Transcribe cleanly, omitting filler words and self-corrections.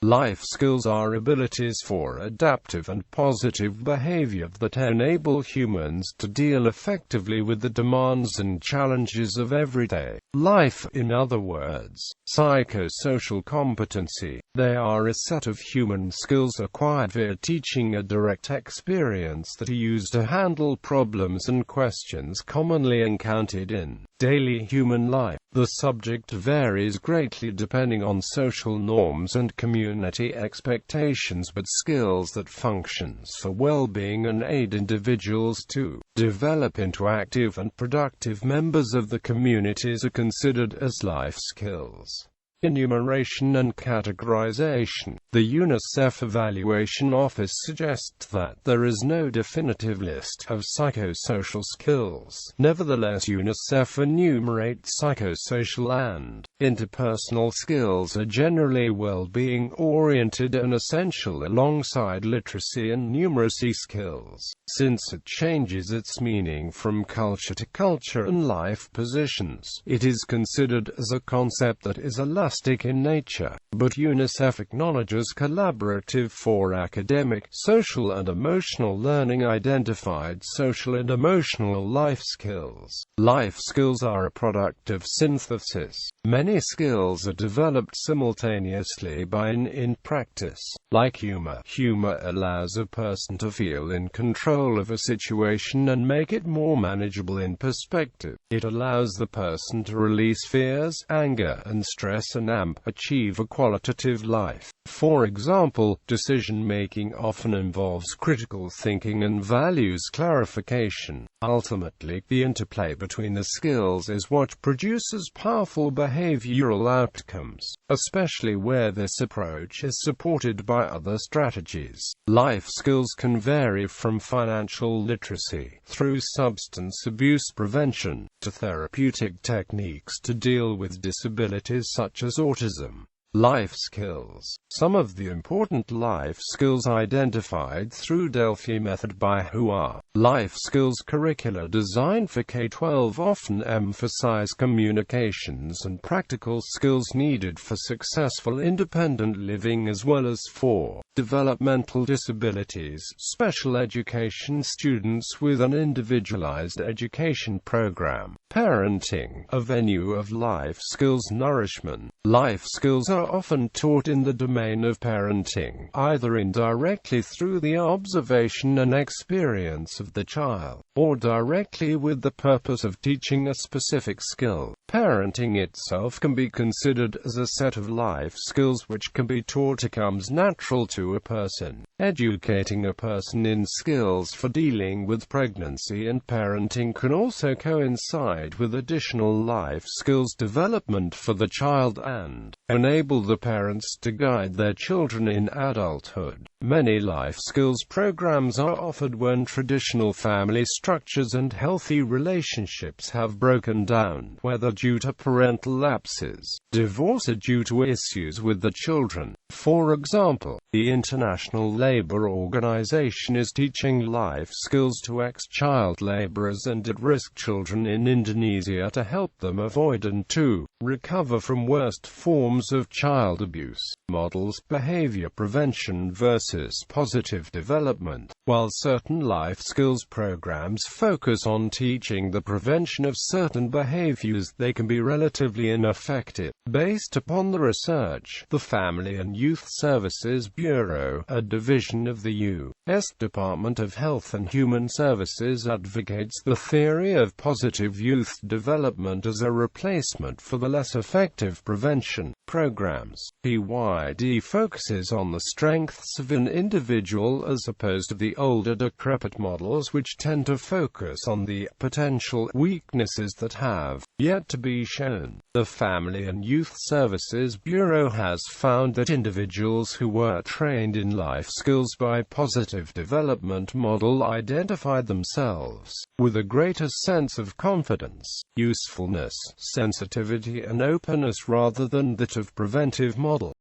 Life skills are abilities for adaptive and positive behavior that enable humans to deal effectively with the demands and challenges of everyday life. In other words, psychosocial competency. They are a set of human skills acquired via teaching, a direct experience that are used to handle problems and questions commonly encountered in daily human life. The subject varies greatly depending on social norms and community expectations, but skills that functions for well-being and aid individuals to develop into active and productive members of the communities are considered as life skills. Enumeration and categorization. The UNICEF Evaluation Office suggests that there is no definitive list of psychosocial skills. Nevertheless, UNICEF enumerates psychosocial and interpersonal skills are generally well-being oriented and essential alongside literacy and numeracy skills, since it changes its meaning from culture to culture and life positions. It is considered as a concept that is elastic in nature, but UNICEF acknowledges collaborative for academic, social and emotional learning. Identified social and emotional life skills. Life skills are a product of synthesis. Many skills are developed simultaneously by and in practice. Like humor. Humor allows a person to feel in control of a situation and make it more manageable in perspective. It allows the person to release fears, anger and stress and achieve a qualitative life. For example, decision-making often involves critical thinking and values clarification. Ultimately, the interplay between the skills is what produces powerful behavioral outcomes, especially where this approach is supported by other strategies. Life skills can vary from financial literacy, through substance abuse prevention, to therapeutic techniques to deal with disabilities such as autism. Life skills. Some of the important life skills identified through Delphi method by WHO are life skills curricula designed for K-12 often emphasize communications and practical skills needed for successful independent living as well as for developmental disabilities, special education students with an individualized education program. Parenting, a venue of life skills nourishment. Life skills are often taught in the domain of parenting, either indirectly through the observation and experience of the child, or directly with the purpose of teaching a specific skill. Parenting itself can be considered as a set of life skills which can be taught. It comes natural to a person. Educating a person in skills for dealing with pregnancy and parenting can also coincide with additional life skills development for the child and enable the parents to guide their children in adulthood. Many life skills programs are offered when traditional family structures and healthy relationships have broken down, whether due to parental lapses, divorce, or due to issues with the children. For example, the International Labour Organization is teaching life skills to ex-child laborers and at-risk children in Indonesia to help them avoid and to recover from worst forms of child abuse. Models: behavior prevention versus positive development. While certain life skills programs focus on teaching the prevention of certain behaviors, they can be relatively ineffective. Based upon the research, the Family and Youth Services Bureau, a division of the U.S. Department of Health and Human Services, advocates the theory of positive youth development as a replacement for the less effective prevention programs. PYD focuses on the strengths of an individual as opposed to the older decrepit models which tend to focus on the potential weaknesses that have yet to be shown. The Family and Youth Services Bureau has found that individuals who were trained in life skills by positive development model identify themselves with a greater sense of confidence, usefulness, sensitivity and openness rather than that of preventive model.